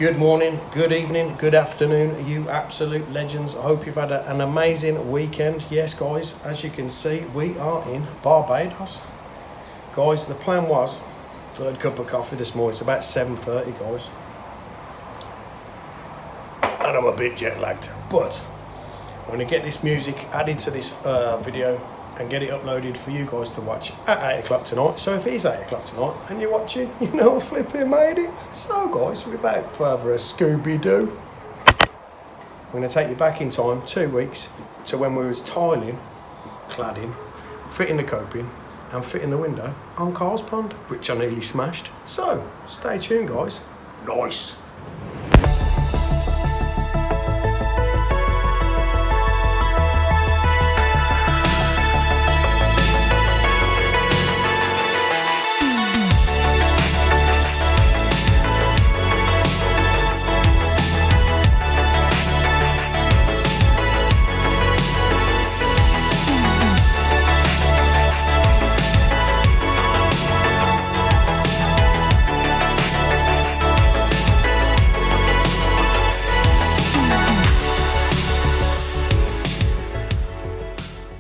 Good morning, good evening, good afternoon, you absolute legends. I hope you've had an amazing weekend. Yes, guys, as you can see, we are in Barbados. Guys, the plan was, third cup of coffee this morning, it's about 7:30, guys. And I'm a bit jet lagged, but I'm going to get this music added to this video and get it uploaded for you guys to watch at 8 o'clock tonight. So if it is 8 o'clock tonight and you're watching, you know I flipping made it. So guys, without further Scooby-Doo, I'm going to take you back in time 2 weeks to when we was tiling, cladding, fitting the coping and fitting the window on Carl's Pond, which I nearly smashed. So stay tuned, guys. Nice.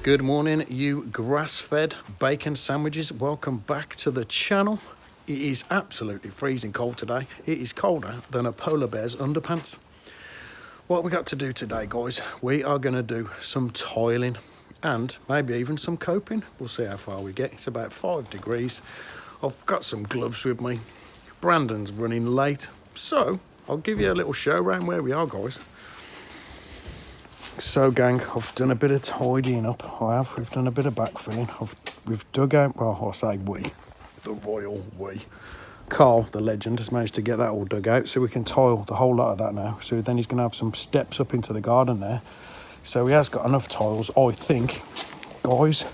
Good morning, you grass-fed bacon sandwiches. Welcome back to the channel. It is absolutely freezing cold today. It is colder than a polar bear's underpants. What we got to do today, guys, we are going to do some tiling and maybe even some coping. We'll see how far we get. It's about 5 degrees. I've got some gloves with me. Brandon's running late. So I'll give you a little show around where we are, guys. So gang, I've done a bit of tidying up. We've done a bit of backfilling. We've dug out, well, I say we, the royal we. Carl, the legend, has managed to get that all dug out, so we can tile the whole lot of that now. So then he's going to have some steps up into the garden there. So he has got enough tiles, I think. Guys,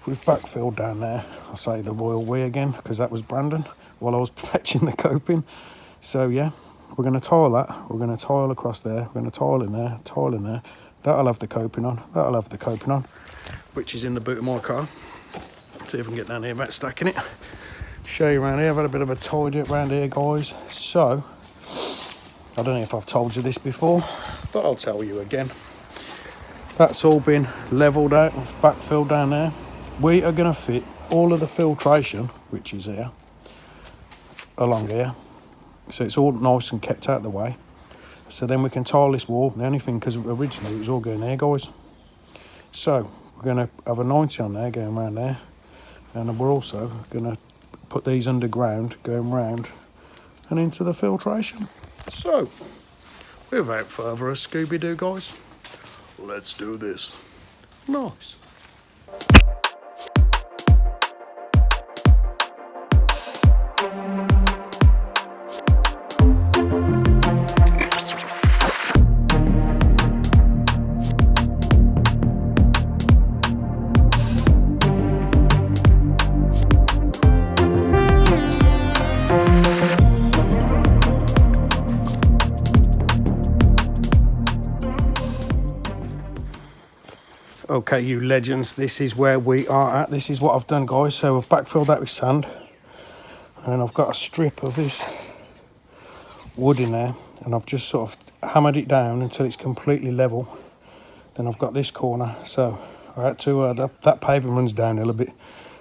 we've backfilled down there. I say the royal we again, because that was Brandon while I was fetching the coping. So yeah, we're going to tile that. We're going to tile across there. We're going to tile in there, tile in there. That'll have the coping on, that'll have the coping on, which is in the boot of my car. See if I can get down here about stacking it. Show you around here, I've had a bit of a tidy up around here, guys. So, I don't know if I've told you this before, but I'll tell you again. That's all been levelled out and backfilled down there. We are going to fit all of the filtration, which is here, along here. So it's all nice and kept out of the way. So then we can tile this wall. The only thing, because originally it was all going there, guys. So we're going to have a 90 on there going around there. And we're also going to put these underground going round and into the filtration. So without further ado, Scooby-Doo, guys, let's do this. Nice. Okay, you legends, this is where we are at. This is what I've done, guys. So I've backfilled that with sand. And I've got a strip of this wood in there. And I've just sort of hammered it down until it's completely level. Then I've got this corner. So I had to, that paving runs downhill a bit.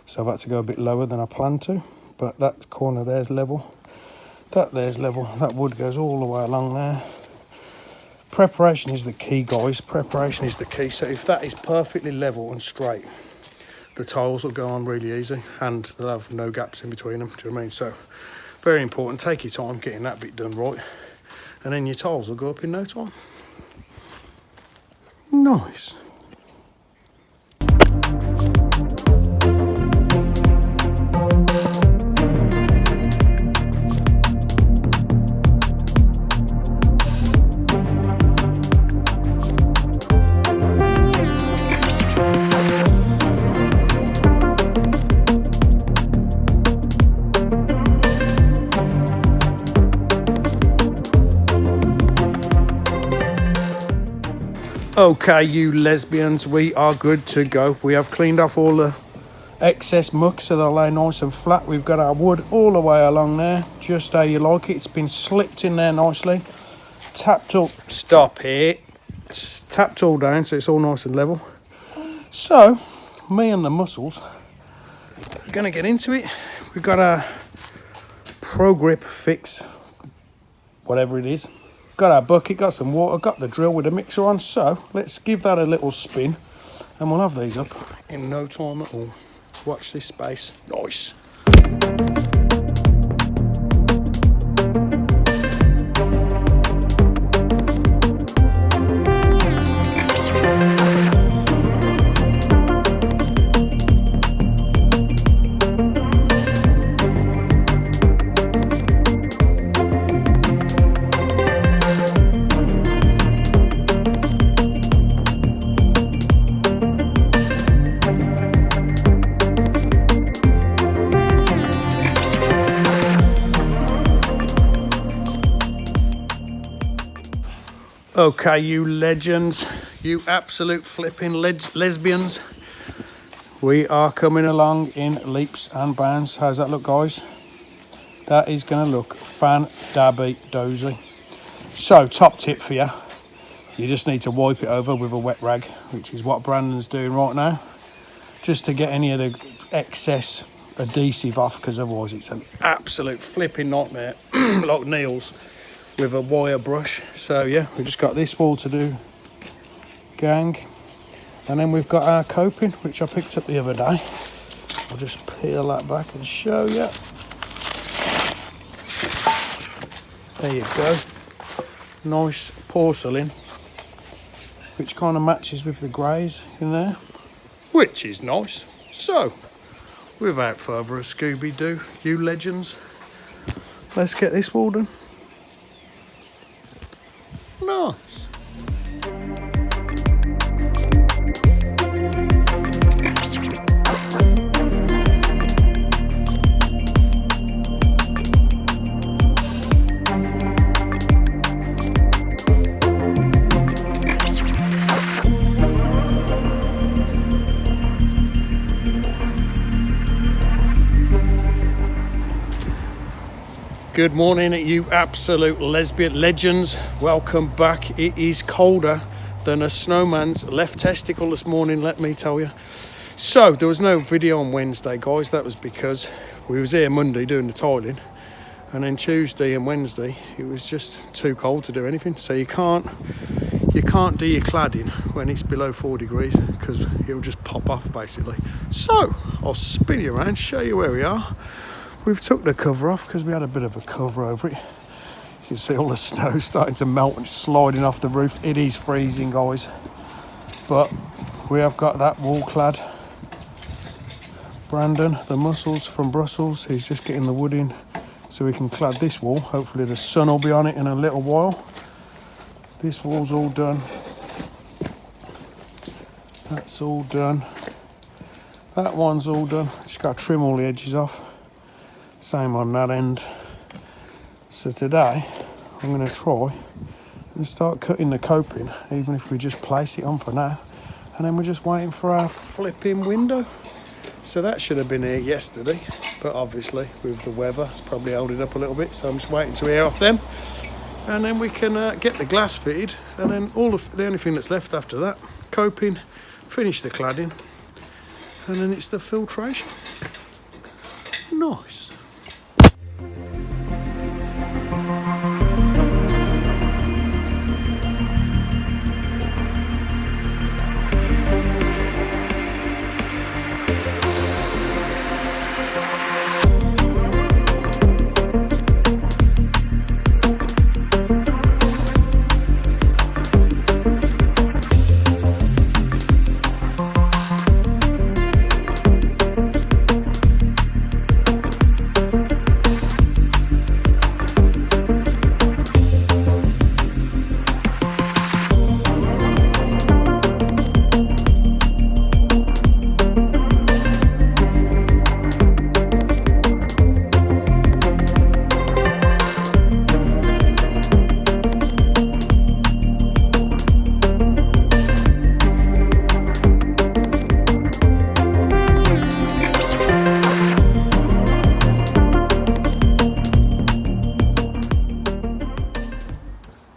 So I've had to go a bit lower than I planned to. But that corner there's level. That there's level. That wood goes all the way along there. Preparation is the key, guys. Preparation is the key. So if that is perfectly level and straight, the tiles will go on really easy and they'll have no gaps in between them. Do you know what I mean? So very important. Take your time getting that bit done right, and then your tiles will go up in no time. Nice. Okay, you lesbians, we are good to go. We have cleaned off all the excess muck so they'll lay nice and flat. We've got our wood all the way along there, just how you like it. It's been slipped in there nicely, tapped up. Stop here. It's tapped all down so it's all nice and level. So me and the muscles are going to get into it. We've got our Pro Grip Fix, whatever it is. Got our bucket, got some water, got the drill with the mixer on. So let's give that a little spin and we'll have these up in no time at all. Watch this space. Nice. Okay, you legends, you absolute flipping lesbians, we are coming along in leaps and bounds. How's that look, guys? That is going to look fan-dabby-dozy. So, top tip for you, you just need to wipe it over with a wet rag, which is what Brandon's doing right now, just to get any of the excess adhesive off, because otherwise it's an absolute flipping nightmare, like Neil's, with a wire brush. So yeah, we just got this wall to do, gang, and then we've got our coping, which I picked up the other day. I'll just peel that back and show you. There you go, nice porcelain, which kind of matches with the greys in there, which is nice. So without further ado, Scooby-Doo, you legends, let's get this wall done. Nice. Good morning, you absolute lesbian legends. Welcome back. It is colder than a snowman's left testicle this morning, let me tell you. So there was no video on Wednesday, guys. That was because we was here Monday doing the tiling, and then Tuesday and Wednesday it was just too cold to do anything. So you can't do your cladding when it's below 4 degrees, because it'll just pop off basically. So I'll spin you around, show you where we are. We've took the cover off because we had a bit of a cover over it. You can see all the snow starting to melt and sliding off the roof. It is freezing, guys. But we have got that wall clad. Brandon, the muscles from Brussels, he's just getting the wood in so we can clad this wall. Hopefully the sun will be on it in a little while. This wall's all done. That's all done. That one's all done. Just got to trim all the edges off. Same on that end. So today I'm going to try and start cutting the coping, even if we just place it on for now, and then we're just waiting for our flipping window. So that should have been here yesterday, but obviously with the weather it's probably held it up a little bit, so I'm just waiting to air off them, and then we can get the glass fitted, and then the only thing that's left after that, coping, finish the cladding, and then it's the filtration. Nice.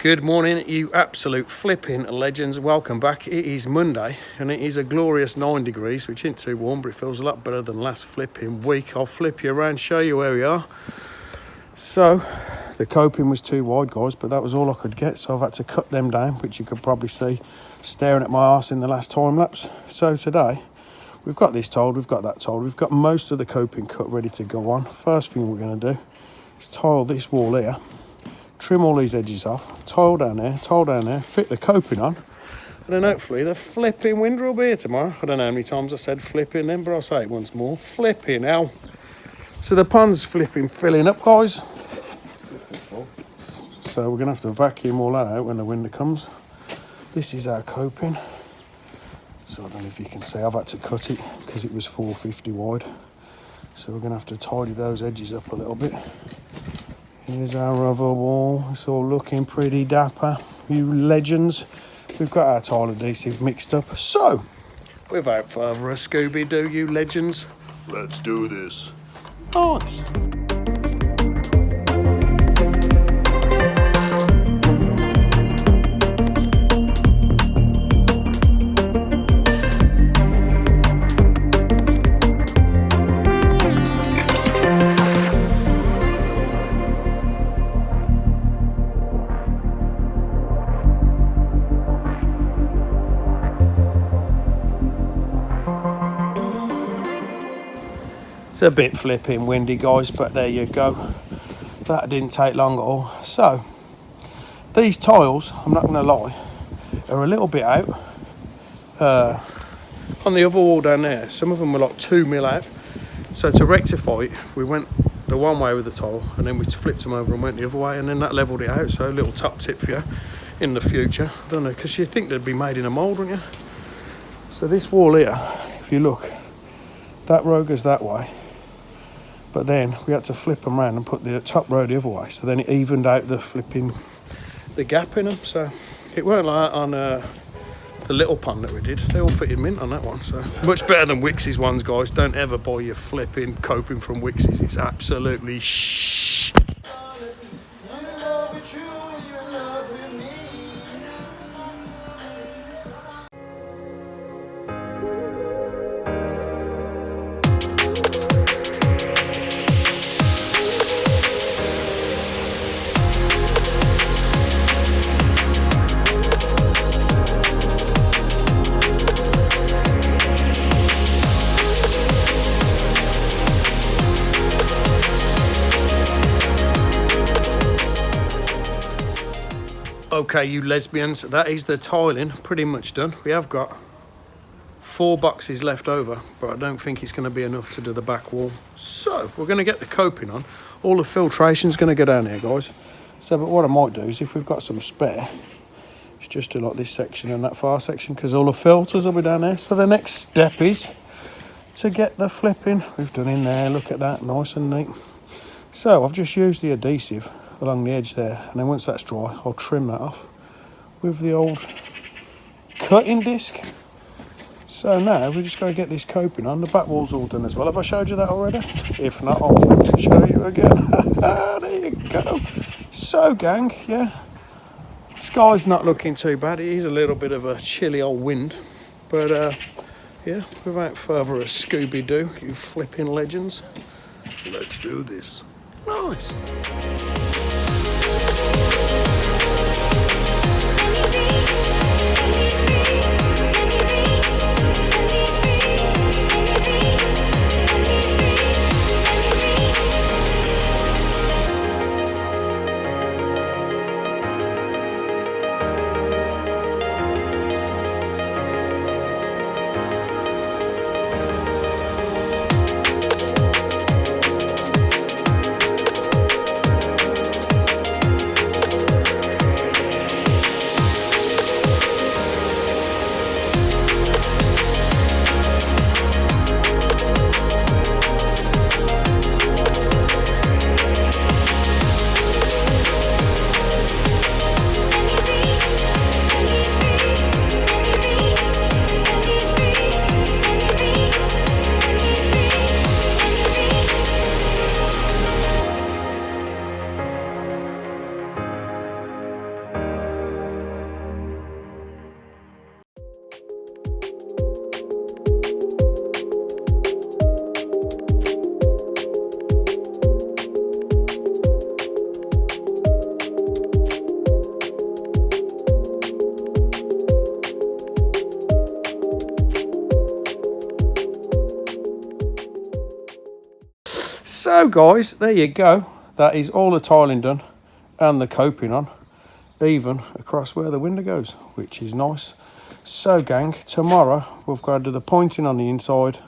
Good morning, you absolute flipping legends. Welcome back. It is Monday and it is a glorious 9 degrees, which isn't too warm, but it feels a lot better than last flipping week. I'll flip you around, show you where we are. So, the coping was too wide, guys, but that was all I could get, so I've had to cut them down, which you could probably see staring at my arse in the last time lapse. So today, we've got this tiled, we've got that tiled, we've got most of the coping cut ready to go on. First thing we're going to do is tile this wall here, trim all these edges off, tile down there, fit the coping on, and then hopefully the flipping window will be here tomorrow. I don't know how many times I said flipping then, but I'll say it once more. Flipping hell. So the pond's flipping filling up, guys. So we're going to have to vacuum all that out when the winter comes. This is our coping. So I don't know if you can see, I've had to cut it because it was 450 wide. So we're going to have to tidy those edges up a little bit. Here's our other wall. It's all looking pretty dapper, you legends. We've got our tile adhesive mixed up. So, without further ado, Scooby-Doo, you legends, let's do this. Nice. It's a bit flipping windy, guys, but there you go. That didn't take long at all. So, these tiles, I'm not going to lie, are a little bit out. On the other wall down there, some of them were like 2 mil out. So to rectify it, we went the one way with the tile, and then we flipped them over and went the other way, and then that levelled it out. So a little top tip for you in the future. I don't know, because you think they'd be made in a mould, wouldn't you? So this wall here, if you look, that row goes that way. But then we had to flip them around and put the top row the other way. So then it evened out the gap in them. So it weren't like that on the little pond that we did. They all fitted mint on that one. So much better than Wix's ones, guys. Don't ever buy your flipping coping from Wix's. It's absolutely shh. Okay, you lesbians, that is the tiling pretty much done. We have got 4 boxes left over, but I don't think it's going to be enough to do the back wall. So we're going to get the coping on. All the filtration's going to go down here, guys. So, but what I might do is, if we've got some spare, it's just do like this section and that far section, because all the filters will be down there. So the next step is to get the flipping we've done in there. Look at that, nice and neat. So I've just used the adhesive along the edge there, and then once that's dry, I'll trim that off with the old cutting disc. So now we just got to get this coping on. The back wall's all done as well. Have I showed you that already? If not, I'll show you again. There you go. So gang, yeah, sky's not looking too bad. It is a little bit of a chilly old wind, but yeah, without further ado, Scooby-Doo, you flipping legends, let's do this. Nice. So guys, there you go. That is all the tiling done and the coping on, even across where the window goes, which is nice. So gang, tomorrow we've got to do the pointing on the inside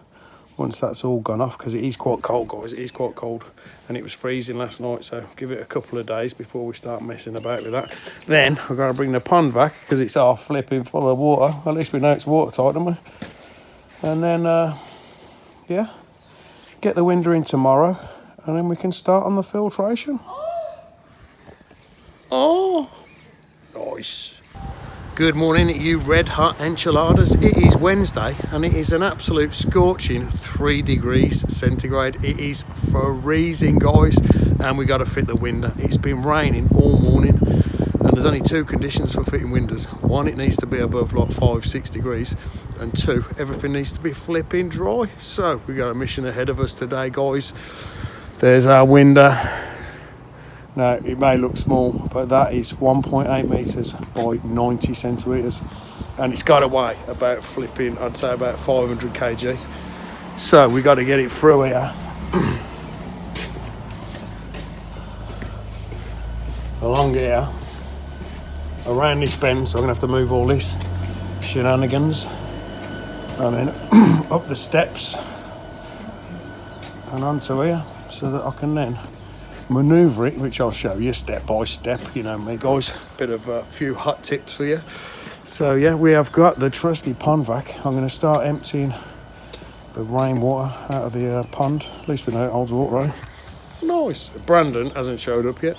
once that's all gone off, because it is quite cold guys, it is quite cold, and it was freezing last night, so give it a couple of days before we start messing about with that. Then we're going to bring the pond back because it's half flipping full of water. At least we know it's watertight, don't we? And then yeah, get the window in tomorrow, and then we can start on the filtration. Oh, nice. Good morning, you red hot enchiladas. It is Wednesday and it is an absolute scorching 3 degrees centigrade. It is freezing guys, and we got to fit the window. It's been raining all morning and there's only 2 conditions for fitting windows. 1, it needs to be above like 5-6 degrees, and 2, everything needs to be flipping dry. So we got a mission ahead of us today guys. There's our window. Now, it may look small, but that is 1.8 metres by 90 centimetres. And it's got to weigh about flipping, I'd say about 500 kg. So we got to get it through here. Along here, around this bend, so I'm going to have to move all this shenanigans. And then up the steps and onto here, so that I can then manoeuvre it, which I'll show you step by step. You know me guys, bit of a few hot tips for you. So yeah, we have got the trusty pond vac. I'm going to start emptying the rainwater out of the pond. At least we know it holds water, right? Nice. Brandon hasn't showed up yet,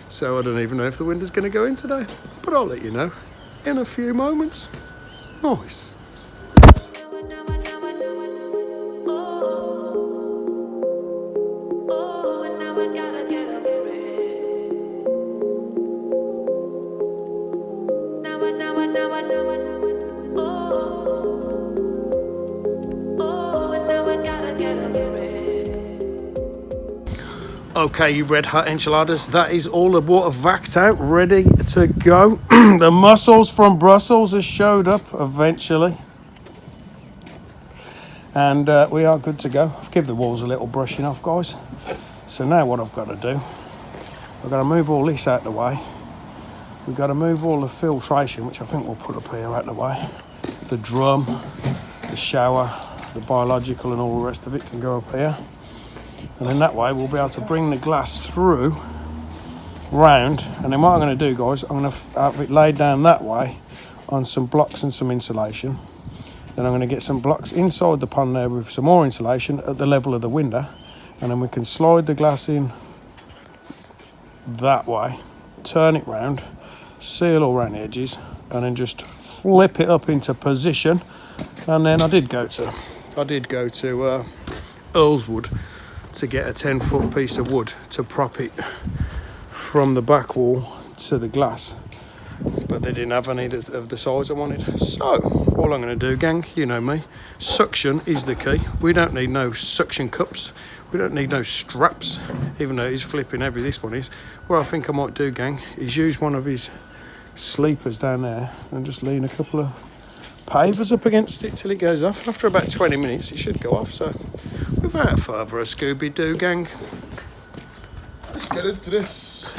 so I don't even know if the window's going to go in today, but I'll let you know in a few moments. Nice. Okay, you red hot enchiladas, that is all the water vacked out, ready to go. The mussels from Brussels has showed up eventually. And we are good to go. I've given the walls a little brushing off, guys. So now what I've got to do, I've got to move all this out the way. We've got to move all the filtration, which I think we'll put up here out the way. The drum, the shower, the biological and all the rest of it can go up here. And then that way we'll be able to bring the glass through, round, and then what I'm going to do guys, I'm going to have it laid down that way on some blocks and some insulation. Then I'm going to get some blocks inside the pond there with some more insulation at the level of the window, and then we can slide the glass in that way, turn it round, seal all around the edges, and then just flip it up into position. And then I did go to Earlswood to get a 10-foot piece of wood to prop it from the back wall to the glass, but they didn't have any of the size I wanted. So all I'm going to do, gang, you know me, suction is the key. We don't need no suction cups, we don't need no straps, even though it's flipping heavy, this one is. What I think I might do, gang, is use one of his sleepers down there and just lean a couple of pavers up against it till it goes off. After about 20 minutes it should go off. So without further a Scooby-Doo, gang, let's get into this.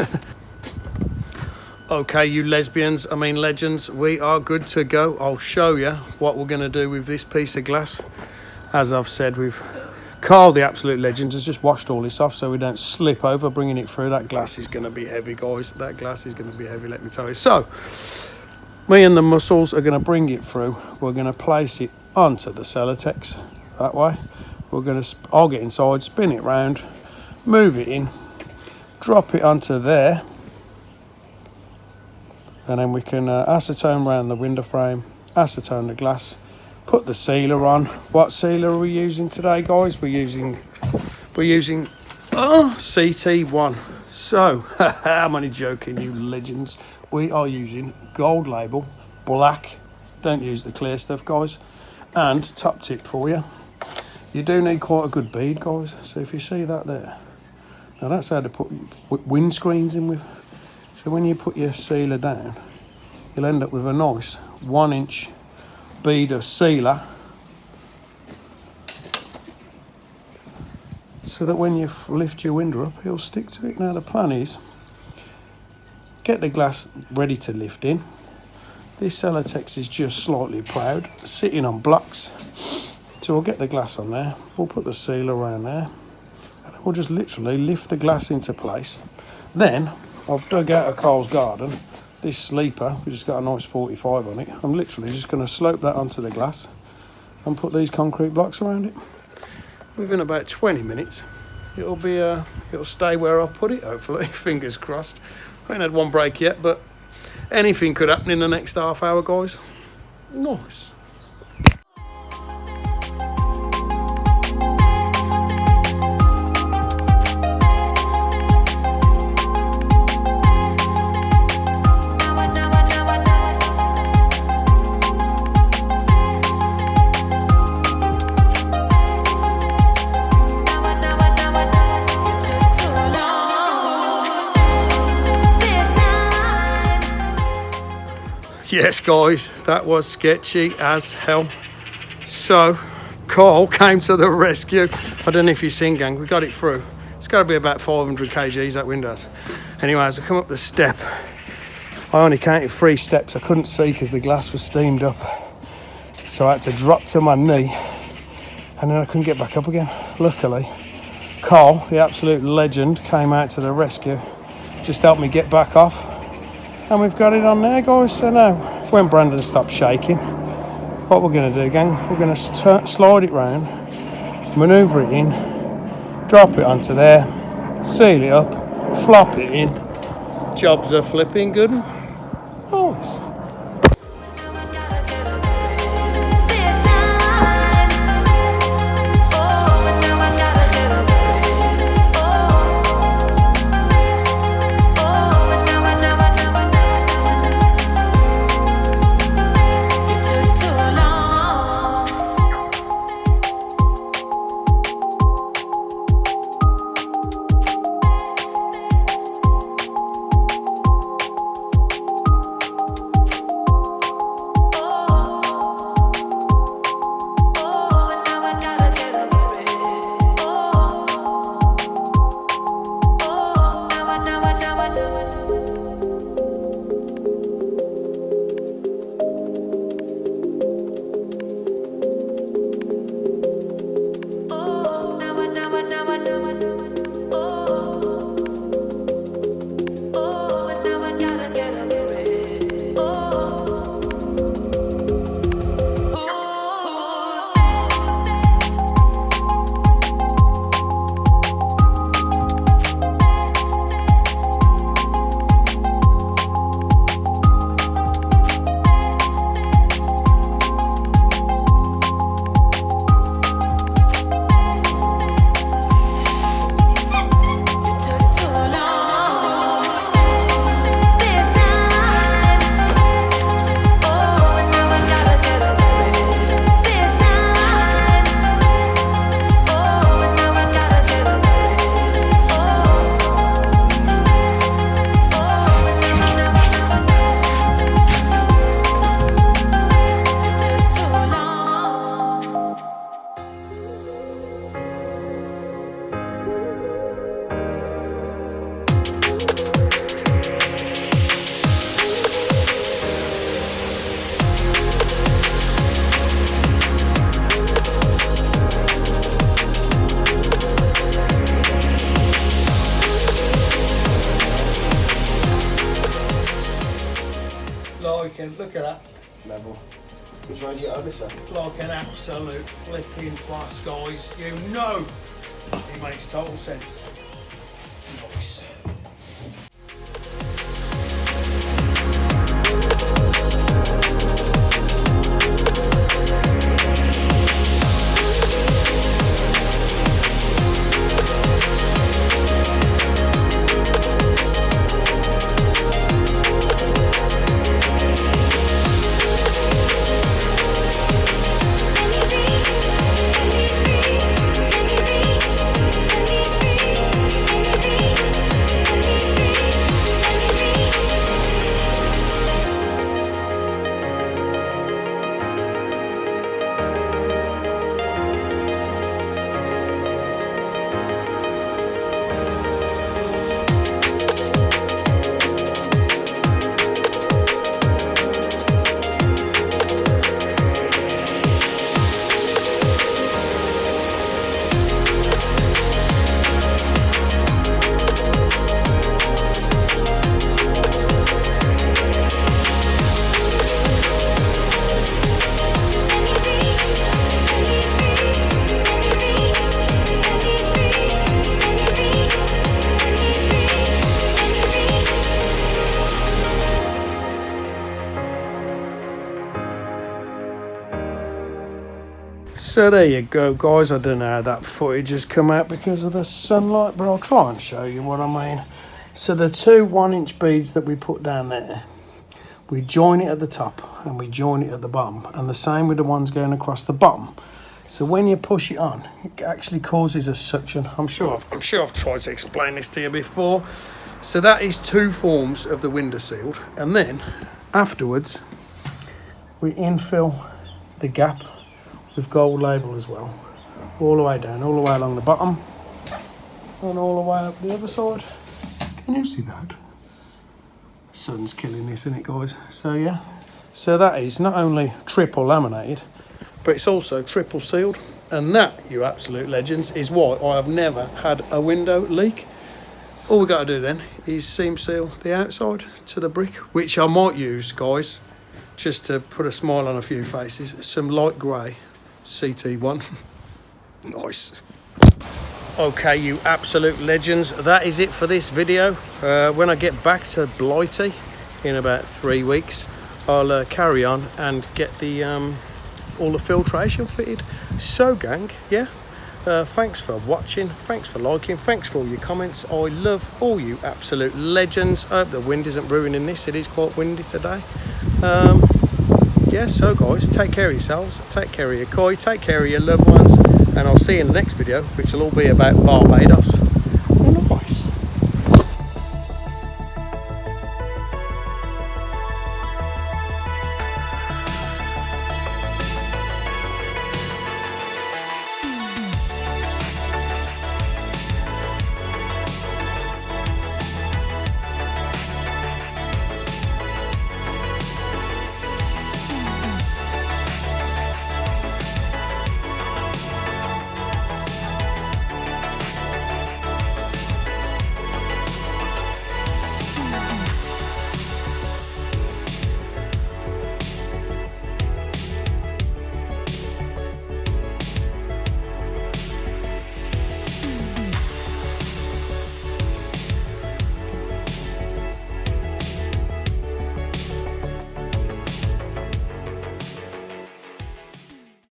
Okay, you lesbians, I mean legends, we are good to go. I'll show you what we're going to do with this piece of glass. As I've said, Carl, the absolute legend, has just washed all this off so we don't slip over bringing it through. That glass is going to be heavy, guys. That glass is going to be heavy, let me tell you. So me and the mussels are going to bring it through. We're going to place it onto the Celotex that way. I'll get inside, spin it round, move it in, drop it onto there, and then we can acetone around the window frame, acetone the glass, put the sealer on. What sealer are we using today, guys? We're using CT1. So I'm only joking, you legends. We are using gold label, black. Don't use the clear stuff, guys. And top tip for you, you do need quite a good bead, guys. So if you see that there, now that's how to put windscreens in with. So when you put your sealer down, you'll end up with a nice 1-inch bead of sealer. so that when you lift your window up, it'll stick to it. Now the plan is, get the glass ready to lift in. This Celotex is just slightly proud, sitting on blocks. So we'll get the glass on there, we'll put the seal around there, and then we'll just literally lift the glass into place. Then, I've dug out of Carl's garden this sleeper, we just got a Noice 45 on it. I'm literally just going to slope that onto the glass and put these concrete blocks around it. Within about 20 minutes, it'll stay where I've put it, hopefully, fingers crossed. I ain't had one break yet, but anything could happen in the next half hour, guys. Nice. Yes, guys, that was sketchy as hell. So, Carl came to the rescue. I don't know if you've seen, gang, we got it through. It's got to be about 500 kgs, that windows. Anyway, as I come up the step, I only counted 3 steps. I couldn't see because the glass was steamed up. So I had to drop to my knee, and then I couldn't get back up again. Luckily, Carl, the absolute legend, came out to the rescue, just helped me get back off. And we've got it on there, guys. So now, when Brandon stops shaking, what we're going to do, gang, we're going to slide it round, manoeuvre it in, drop it onto there, seal it up, flop it in. Jobs are flipping good. Nice. Look at that level. Which one you get on this one? Like an absolute flipping plus, guys. You know it makes total sense. Nice. So there you go, guys. I don't know how that footage has come out because of the sunlight, but I'll try and show you what I mean. So the two 1-inch beads that we put down there, we join it at the top and we join it at the bottom, and the same with the ones going across the bottom. So when you push it on, it actually causes a suction. I'm sure I've tried to explain this to you before. So that is two forms of the window shield, and then afterwards we infill the gap with gold label as well, all the way down, all the way along the bottom, and all the way up the other side. Can you see that? The sun's killing this, isn't it, guys? So yeah, so that is not only triple laminated, but it's also triple sealed, and that, you absolute legends, is why I have never had a window leak. All we got to do then is seam seal the outside to the brick, which I might use, guys, just to put a smile on a few faces, some light grey CT1. Nice. Okay, you absolute legends, that is it for this video. When I get back to Blighty in about 3 weeks, I'll carry on and get the all the filtration fitted. So gang, yeah, thanks for watching, thanks for liking, thanks for all your comments. I love all you absolute legends. I hope the wind isn't ruining this. It is quite windy today. Yeah, so guys, take care of yourselves, take care of your koi, take care of your loved ones, and I'll see you in the next video, which will all be about Barbados.